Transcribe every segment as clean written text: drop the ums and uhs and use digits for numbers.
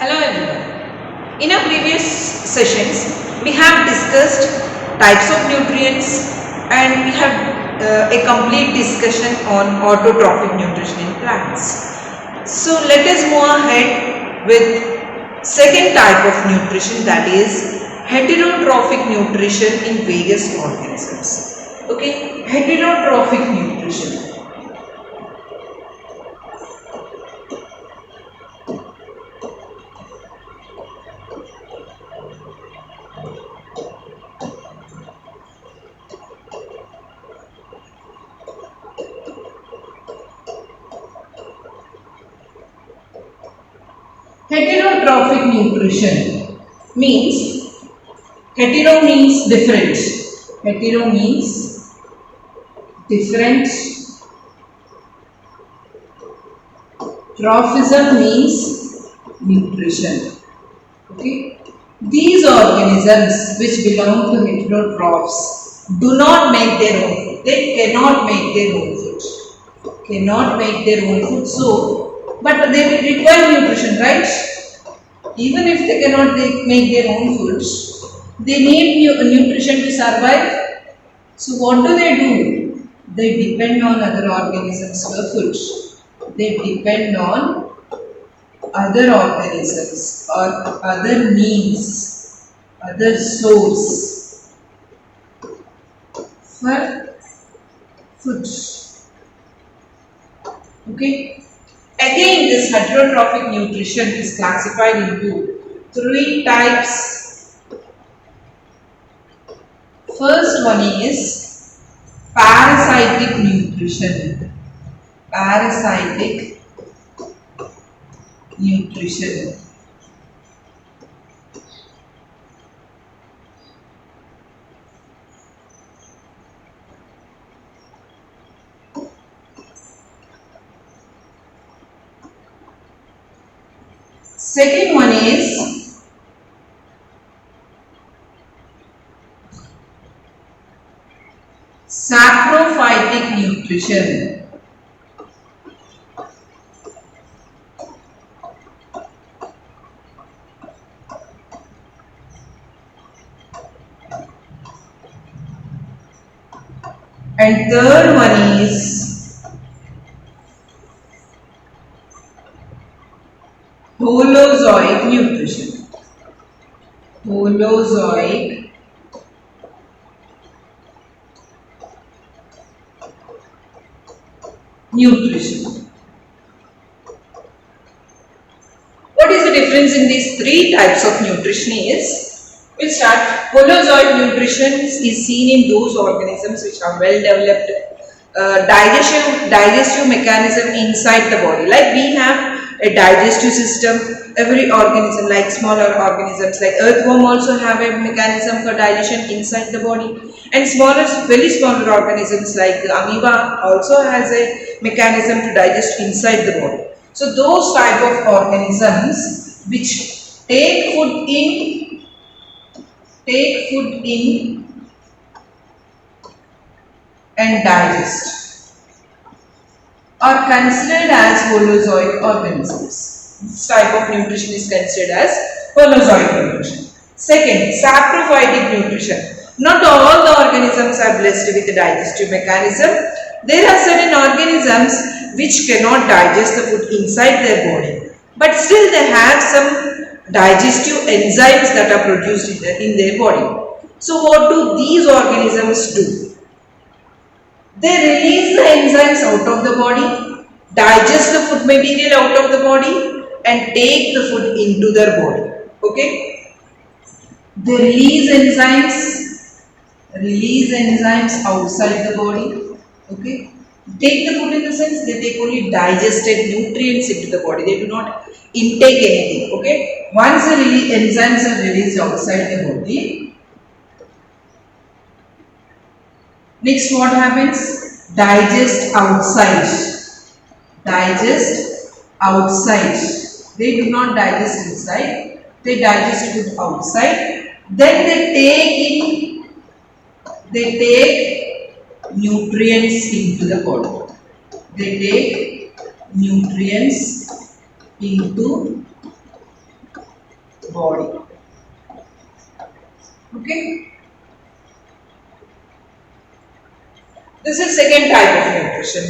Hello everyone. In our previous sessions, we have discussed types of nutrients and we have a complete discussion on autotrophic nutrition in plants. So let us move ahead with second type of nutrition, that is heterotrophic nutrition in various organisms. Okay, heterotrophic nutrition. Heterotrophic nutrition means, hetero means different. Hetero means different. Trophism means nutrition. Okay. These organisms which belong to heterotrophs do not make their own food. They cannot make their own food. Cannot make their own food. So, but they will require nutrition, right? Even if they cannot make their own foods, they need nutrition to survive. So what do? They depend on other organisms for food. They depend on other organisms or other means, other source for food. Okay. Again, this heterotrophic nutrition is classified into three types. First one is parasitic nutrition. Parasitic nutrition. Second one is saprophytic nutrition. And third one is Holozoic nutrition. Holozoic nutrition. What is the difference in these three types of nutrition is, we'll start. Holozoic nutrition is seen in those organisms which are well developed digestive mechanism inside the body. Like we have a digestive system, every organism, like smaller organisms like earthworm also have a mechanism for digestion inside the body, and very smaller organisms like amoeba also has a mechanism to digest inside the body. So those type of organisms which take food in and digest are considered as holozoic organisms. This type of nutrition is considered as holozoic nutrition. Second, saprophytic nutrition. Not all the organisms are blessed with a digestive mechanism. There are certain organisms which cannot digest the food inside their body, but still they have some digestive enzymes that are produced in their body. So what do these organisms do? They release the enzymes out of the body, digest the food material out of the body and take the food into their body. Okay? They release enzymes outside the body. Okay? Take the food in the sense they take only digested nutrients into the body. They do not intake anything. Okay? Once the enzymes are released outside the body, next what happens? Digest outside. Digest outside. They do not digest inside. They digest it outside. Then they take nutrients into the body. They take nutrients into body. Okay. This is second type of nutrition.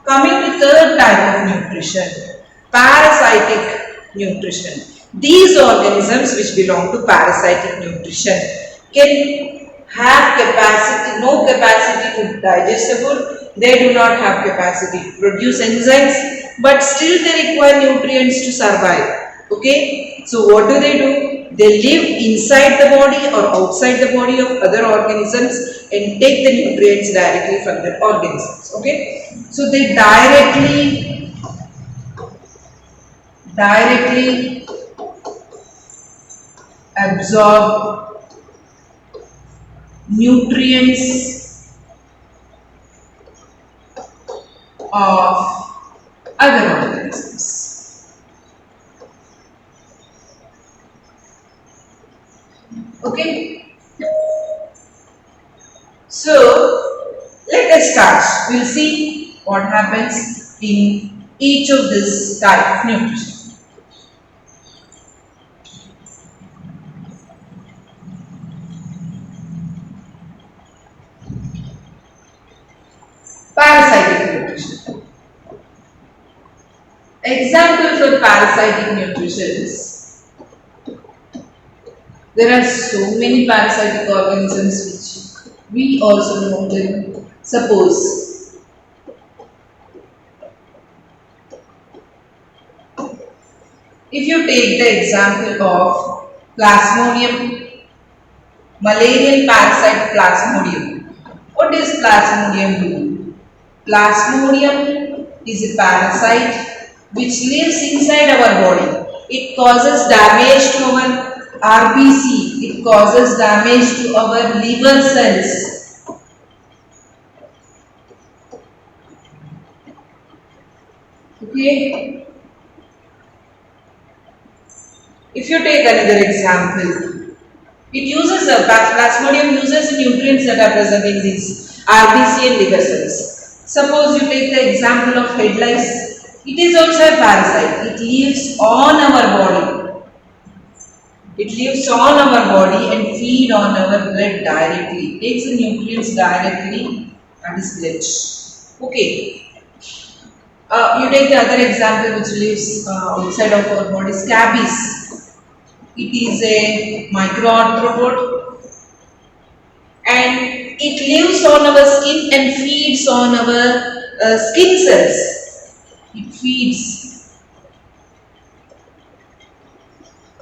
Coming to third type of nutrition, parasitic nutrition. These organisms which belong to parasitic nutrition can have capacity, no capacity to digest the food. They do not have capacity to produce enzymes, but still they require nutrients to survive. Okay, so what do? They live inside the body or outside the body of other organisms and take the nutrients directly from the organisms. Okay, so they directly absorb nutrients of other organisms. Okay, so let us start. We'll see what happens in each of this type of nutrition. Parasitic nutrition. Example for parasitic nutrition is, there are so many parasitic organisms which we also know them. Suppose if you take the example of Plasmodium, malarial parasite Plasmodium. What does Plasmodium do? Plasmodium is a parasite which lives inside our body. It causes damage to our RBC. It causes damage to our liver cells. Okay. If you take another example, it uses Plasmodium uses the nutrients that are present in these RBC and liver cells. Suppose you take the example of head lice. It is also a parasite. It lives on our body. It lives on our body and feed on our blood directly. It takes the nutrients directly, that is blood. Okay. You take the other example which lives outside of our body, scabies. It is a microarthropod and it lives on our skin and feeds on our skin cells. It feeds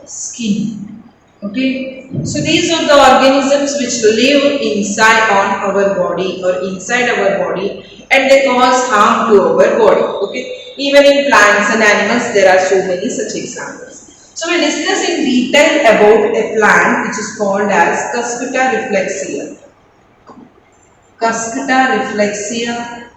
skin. Okay. So these are the organisms which live inside on our body or inside our body and they cause harm to our body. Okay. Even in plants and animals there are so many such examples. So we will discuss in detail about a plant which is called as Cuscuta reflexia. Cuscuta reflexia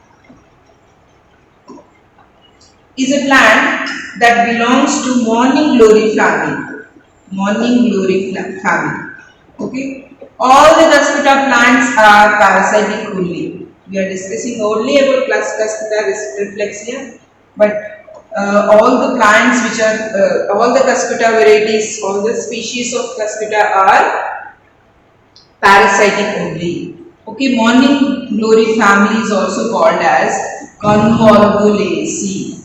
is a plant that belongs to morning glory family. Morning glory family. Okay. All the Cuscuta plants are parasitic only. We are discussing only about Cuscuta reflexia, but all the plants which are, all the Cuscuta varieties, all the species of Cuscuta are parasitic only. Okay, morning glory family is also called as Convolvulaceae.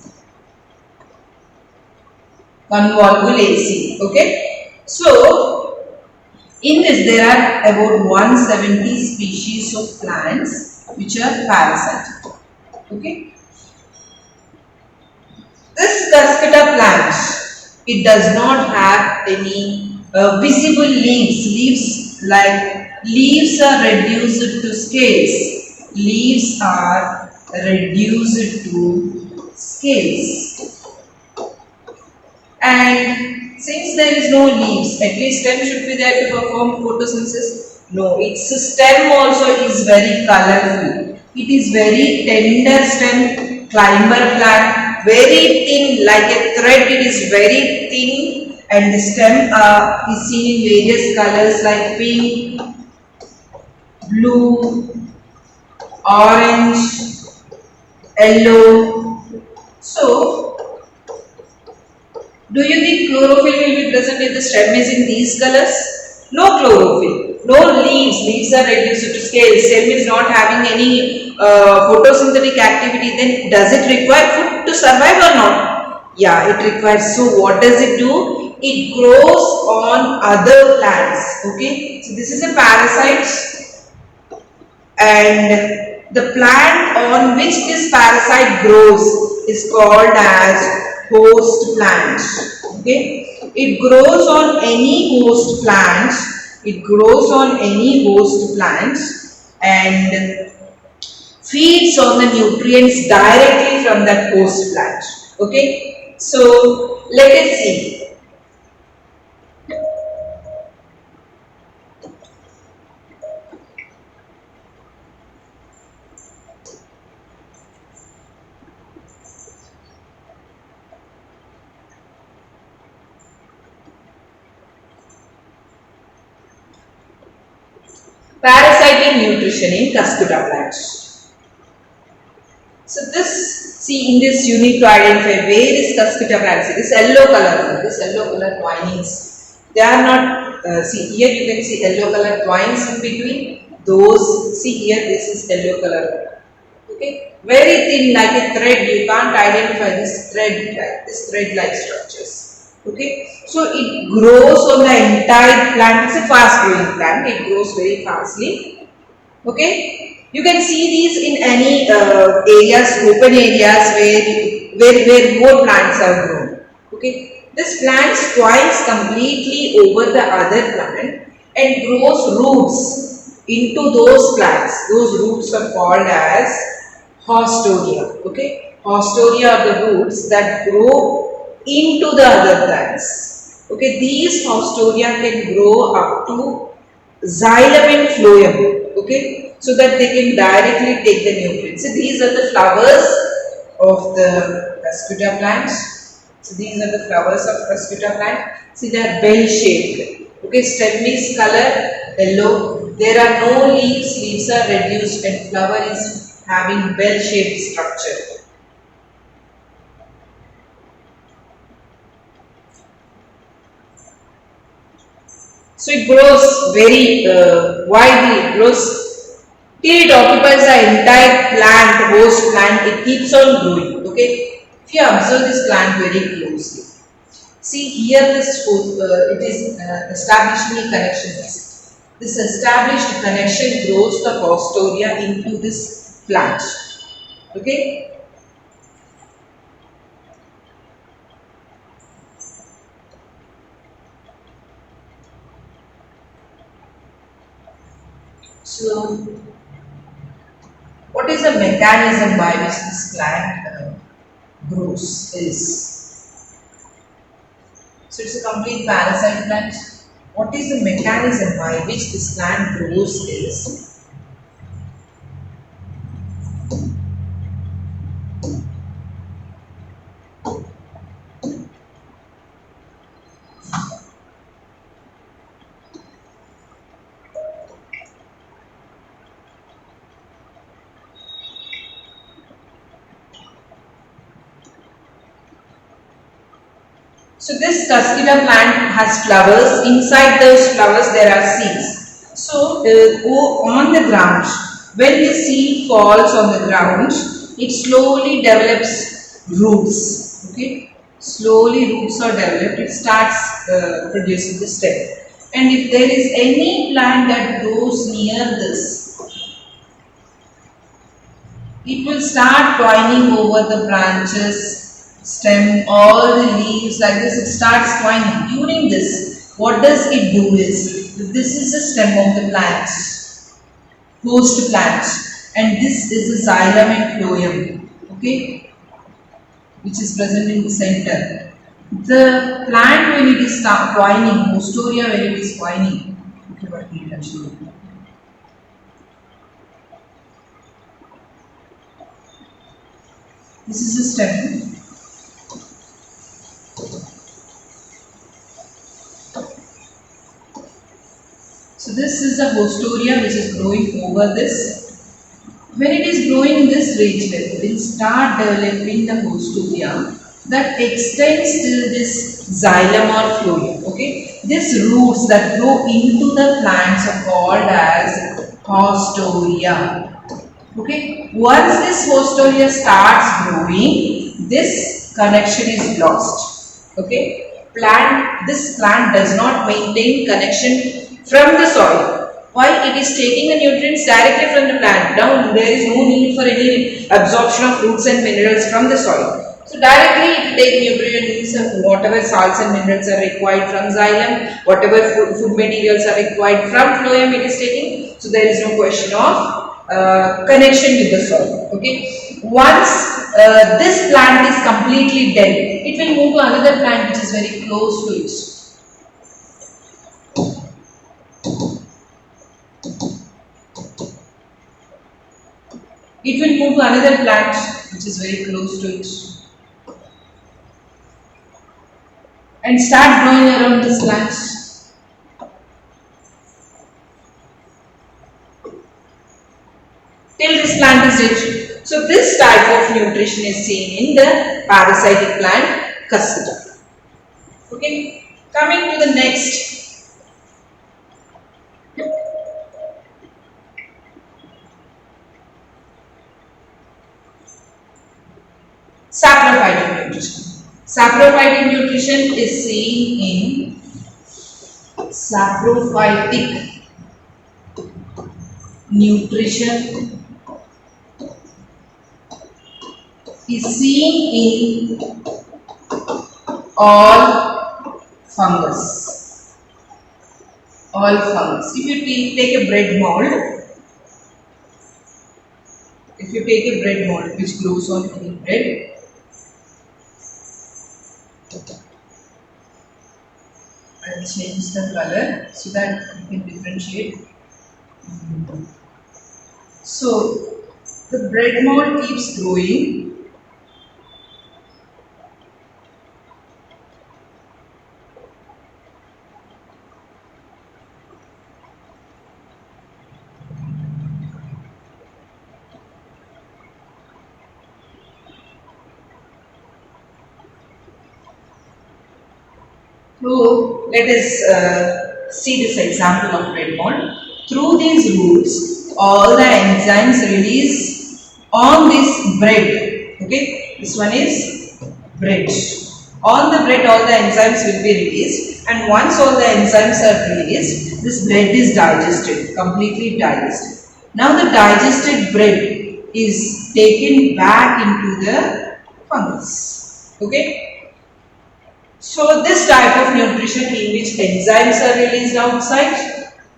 Convolvulaceae. Okay, so in this there are about 170 species of plants which are parasitic. Okay. This Cuscuta plant, it does not have any visible leaves. Leaves are reduced to scales. Leaves are reduced to scales. And since there is no leaves, at least stem should be there to perform photosynthesis. No, its stem also is very colorful. It is very tender stem, climber plant, very thin, like a thread. It is very thin, and the stem is seen in various colors like pink, blue, orange, yellow. So Do you think chlorophyll will be present if the stem is in these colors? No chlorophyll, no leaves, leaves are reduced to scale, stem is not having any photosynthetic activity, then does it require food to survive or not? Yeah, it requires. So what does it do? It grows on other plants. Okay, so this is a parasite, and the plant on which this parasite grows is called as host plant. Okay, it grows on any host plant. It grows on any host plant and feeds on the nutrients directly from that host plant. Okay, so let us see. Parasitic nutrition in Cusco plants. So this, see in this you need to identify where is Cusco plant. See this yellow color twinings. They are not, see here you can see yellow color twines in between. Those, see here this is yellow color. Okay, very thin like a thread. You can't identify this thread, right? This thread-like structures. Okay, so it grows on the entire plant. It's a fast-growing plant. It grows very fastly. Okay, you can see these in any areas, open areas where more plants are grown. Okay, this plant twines completely over the other plant and grows roots into those plants. Those roots are called as hostoria. Okay, hostoria are the roots that grow into the other plants. Okay, these hostoria can grow up to xylem and phloem, okay, so that they can directly take the nutrients. So these are the flowers of the Cusco plant. So these are the flowers of Cusco plant. See, they are bell shaped. Okay, stem is color yellow. There are no leaves. Leaves are reduced, and flower is having bell shaped structure. So it grows very widely. It grows till it occupies the entire plant, host plant. It keeps on growing. Okay. If you observe this plant very closely, see here this it is establishing a connection. This established connection grows the hostoria into this plant. Okay. So, what is the mechanism by which this plant grows is? So, it's a complete parasite plant. What is the mechanism by which this plant grows is? So this Cusco plant has flowers. Inside those flowers there are seeds. So on the ground, when the seed falls on the ground, it slowly develops roots. Okay, slowly roots are developed. It starts producing the stem. And if there is any plant that grows near this, it will start twining over the branches, stem, all the leaves like this. It starts twining. During this, what does it do is, this is the stem of the plant, host plant, and this is the xylem and phloem, okay, which is present in the center. The plant when it is twining, hostoria when it is twining, okay, but we can show you. This is a stem. So this is the hostoria which is growing over this. When it is growing in this range level, it will start developing the hostoria that extends till this xylem or phloem. Okay, these roots that grow into the plants are called as hostoria. Okay, once this hostoria starts growing, this connection is lost. Okay, this plant does not maintain connection from the soil. Why? It is taking the nutrients directly from the plant. Now there is no need for any absorption of roots and minerals from the soil. So directly it will take nutrients and whatever salts and minerals are required from xylem, whatever food materials are required from phloem it is taking. So there is no question of connection with the soil. Okay. Once this plant is completely dead, it will move to another plant which is very close to it. It will move to another plant which is very close to it and start growing around this plant. Till this plant is dead. So this type of nutrition is seen in the parasitic plant Cusco. Okay. Coming to the next. Saprophytic nutrition. Saprophytic nutrition is seen in saprophytic nutrition is seen in all fungus. All fungus. If you take a bread mold, which grows on any bread, I'll change the color so that you can differentiate. So the bread mold keeps growing. So let us see this example of bread mold. Through these roots, all the enzymes release on this bread. Okay, this one is bread. On the bread, all the enzymes will be released, and once all the enzymes are released, this bread is digested, completely digested. Now the digested bread is taken back into the fungus. Okay. So this type of nutrition in which enzymes are released outside.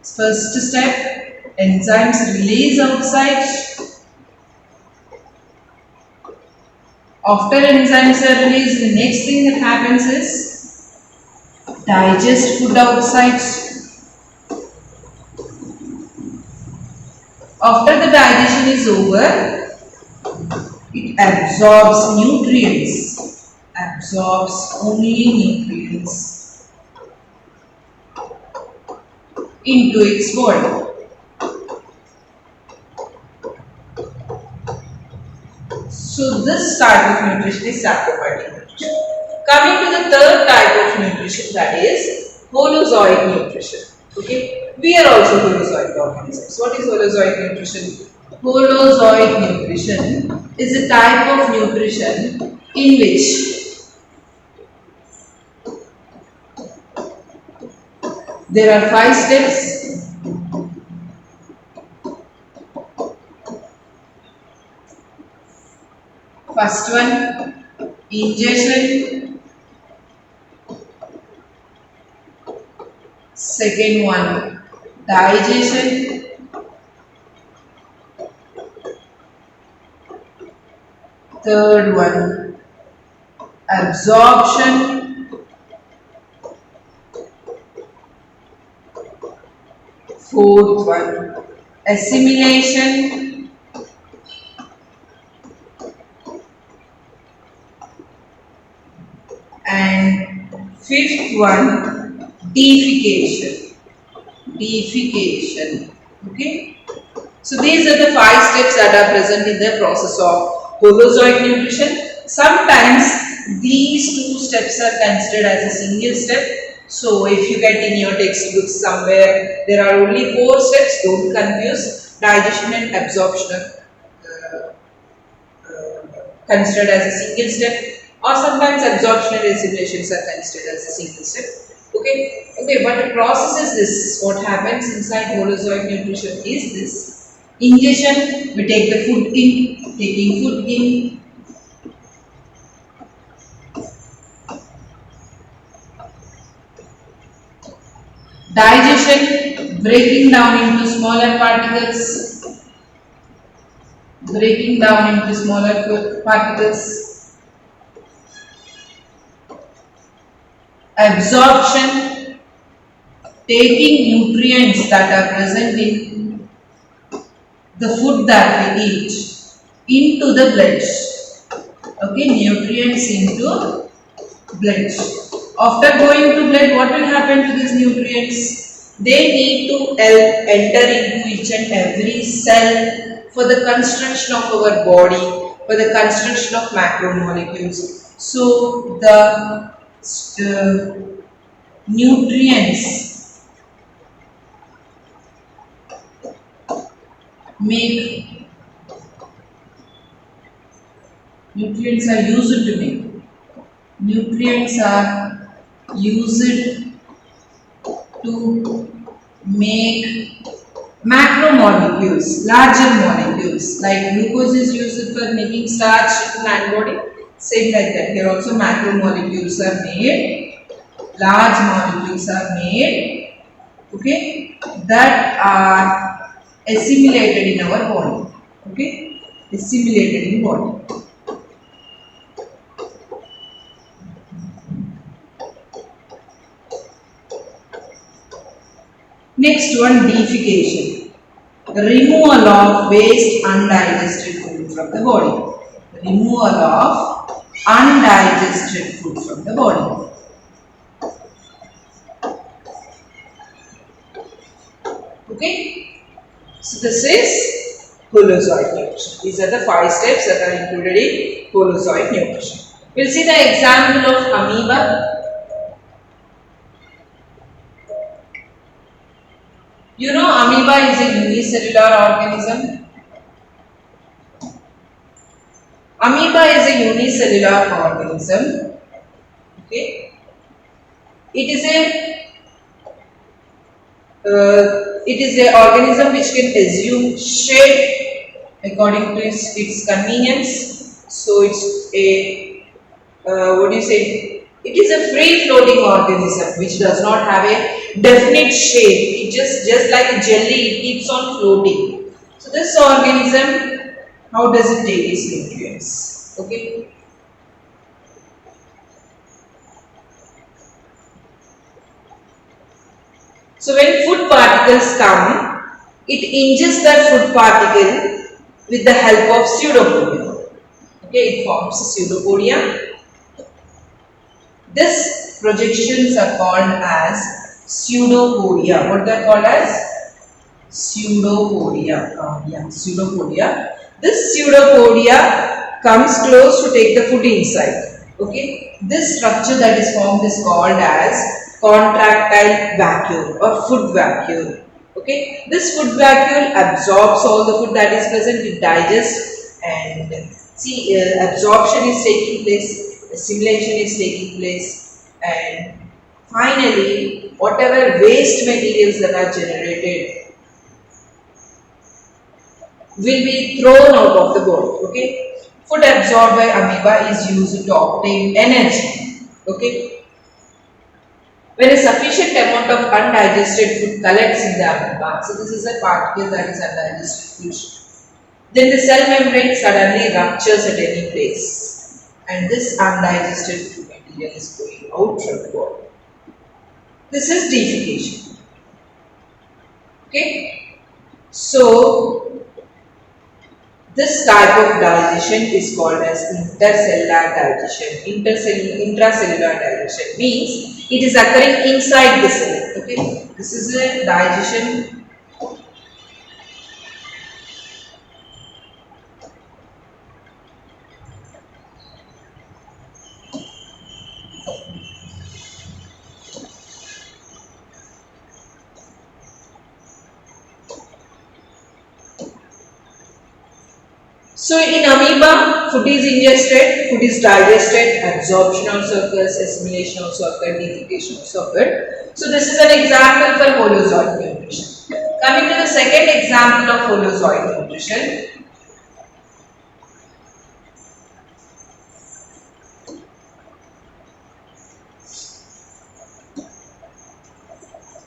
First step, enzymes release outside. After enzymes are released, the next thing that happens is digest food outside. After the digestion is over, it absorbs nutrients. Absorbs only nutrients into its body. So this type of nutrition is saprophytic nutrition. Coming to the third type of nutrition, that is Holozoic nutrition. Okay, we are also Holozoic organisms. What is Holozoic nutrition? Holozoic nutrition is a type of nutrition in which there are 5 steps. First one, ingestion. Second one, digestion. Third one, absorption. Fourth one, assimilation. And fifth one, defecation. Okay. So these are the 5 steps that are present in the process of Holozoic nutrition. Sometimes these two steps are considered as a single step. So if you get in your textbooks somewhere, there are only 4 steps, don't confuse. Digestion and absorption are considered as a single step, or sometimes absorption and assimilations are considered as a single step. Okay, but the process is this. What happens inside Holozoic nutrition is this. Ingestion, we take the food in, taking food in. Digestion, breaking down into smaller particles, breaking down into smaller particles. Absorption, taking nutrients that are present in the food that we eat into the blood. Okay, nutrients into blood. After going to blood, what will happen to these nutrients? They need to enter into each and every cell for the construction of our body, for the construction of macromolecules. So the nutrients are used to make. Nutrients are used to make macromolecules, larger molecules, like glucose is used for making starch in plant body. Same like that. Here also macromolecules are made, large molecules are made, okay, that are assimilated in our body. Okay, assimilated in body. Next one, deification. Removal of waste undigested food from the body. Removal of undigested food from the body. Okay. So this is Holozoic nutrition. These are the 5 steps that are included in Holozoic nutrition. We'll see the example of amoeba. You know, amoeba is a unicellular organism. Amoeba is a unicellular organism. Okay. It is a organism which can assume shape according to its convenience. So it's a what do you say? It is a free floating organism which does not have a definite shape. It just like a jelly, it keeps on floating. So this organism, how does it take its nutrients? Okay. So when food particles come, it ingests that food particle with the help of pseudopodia. Okay, it forms pseudopodia. This projections are called as pseudopodia. What they are called as? Pseudopodia. Pseudopodia. This pseudopodia comes close to take the food inside. Okay. This structure that is formed is called as contractile vacuole or food vacuole. Okay. This food vacuole absorbs all the food that is present. It digests, and see, absorption is taking place, assimilation is taking place, and finally whatever waste materials that are generated will be thrown out of the body. Okay. Food absorbed by amoeba is used to obtain energy. Okay. When a sufficient amount of undigested food collects in the amoeba, so this is a particle that is undigested food, then the cell membrane suddenly ruptures at any place, and this undigested food material is going out from the body. This is deification. Okay. So this type of digestion is called as intercellular digestion. Intracellular digestion means it is occurring inside the cell. Okay, this is a digestion So in amoeba, food is ingested, food is digested, absorption also occurs, assimilation also occurs, defecation also occurs. So this is an example for Holozoic nutrition. Coming to the second example of Holozoic nutrition,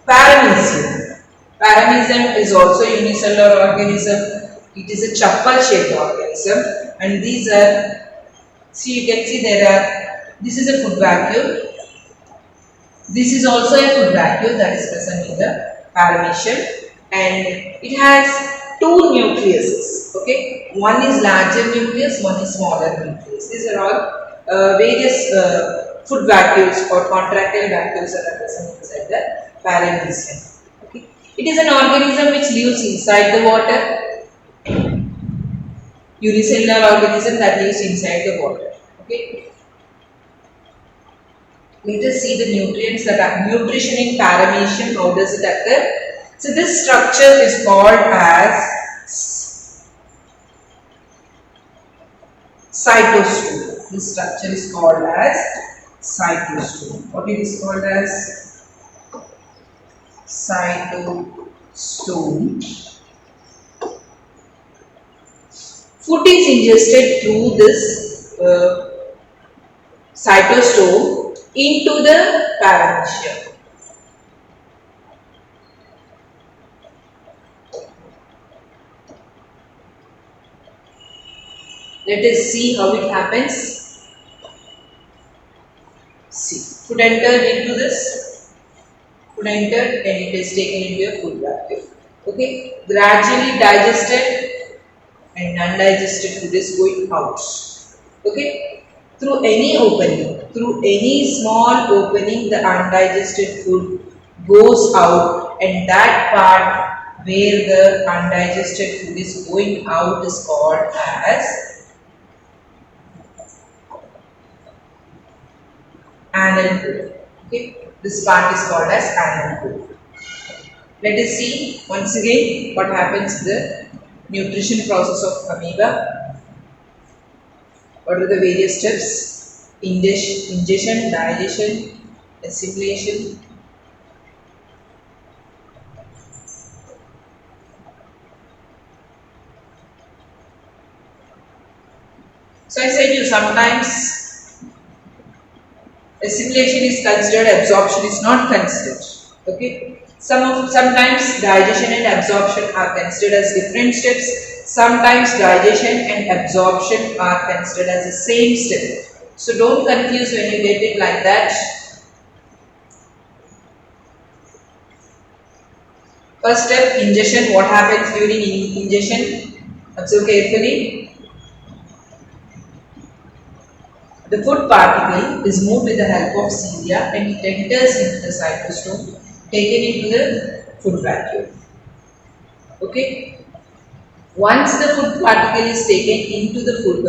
paramecium. Paramecium is also a unicellular organism. It is a chapel shaped organism, and these are, see, you can see there are, this is a food vacuole. This is also a food vacuole that is present in the paramecium, and it has two nucleuses. Okay, one is larger nucleus, one is smaller nucleus. These are all various food vacuoles or contractile vacuoles that are present inside the paramecium. Okay, it is an organism which lives inside the water. Unicellular organism that lives inside the water. Okay. Let us see the nutrients that are nutrition in paramecium. How does it occur? So this structure is called as cytostol. This structure is called as cytostol. What it is called as? Cytostol. Food is ingested through this cytostol into the paramecium. Let us see how it happens. See, food entered into this, food entered, and it is taken into a food vacuole. Okay, gradually digested and undigested food is going out. Okay, through any opening, through any small opening, the undigested food goes out, and that part where the undigested food is going out is called as anal pool. Okay, this part is called as anal pool. Let us see once again what happens in the nutrition process of amoeba. What are the various steps? Ingestion, digestion, assimilation. So I said you sometimes assimilation is considered, absorption is not considered. Okay. Sometimes digestion and absorption are considered as different steps. Sometimes digestion and absorption are considered as the same step. So don't confuse when you get it like that. First step, ingestion. What happens during ingestion? Observe carefully. The food particle is moved with the help of cilia and it enters into the cytostol, taken into the food vacuole. Okay. Once the food particle is taken into the food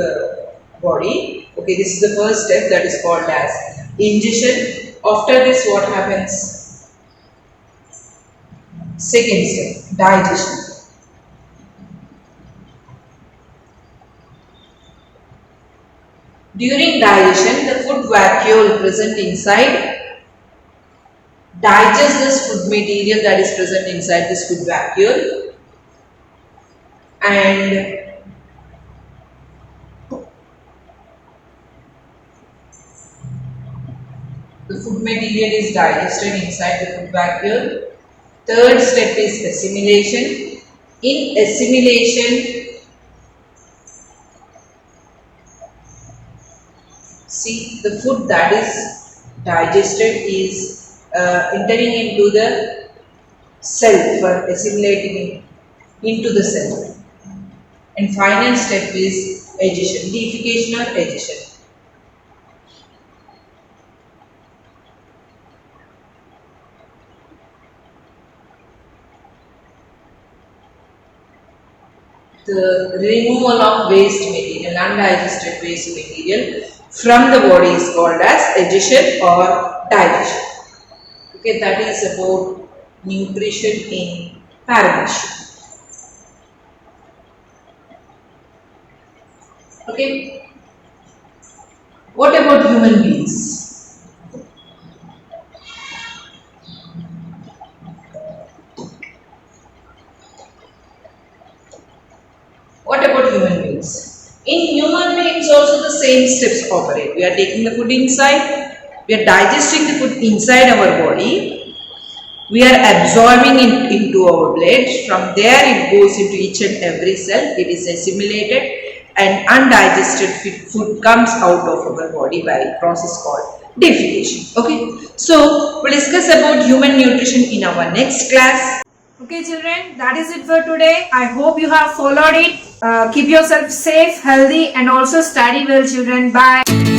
body, okay, this is the first step that is called as ingestion. After this, what happens? Second step, digestion. During digestion, the food vacuole present inside digests this food material that is present inside this food vacuole, and the food material is digested inside the food vacuole. Third step is assimilation. In assimilation, see, the food that is digested is entering into the cell for assimilating into the cell. And final step is digestion, deification or digestion. The removal of waste material, undigested waste material from the body is called as digestion or digestion. Okay, that is about nutrition in paramecium. Okay. What about human beings? What about human beings? In human beings also the same steps operate. We are taking the food inside, we are digesting the food inside our body, we are absorbing it into our blood, from there it goes into each and every cell, it is assimilated and undigested food comes out of our body by a process called defecation. Okay, so we'll discuss about human nutrition in our next class. Okay children, that is it for today. I hope you have followed it. Keep yourself safe, healthy and also study well children. Bye.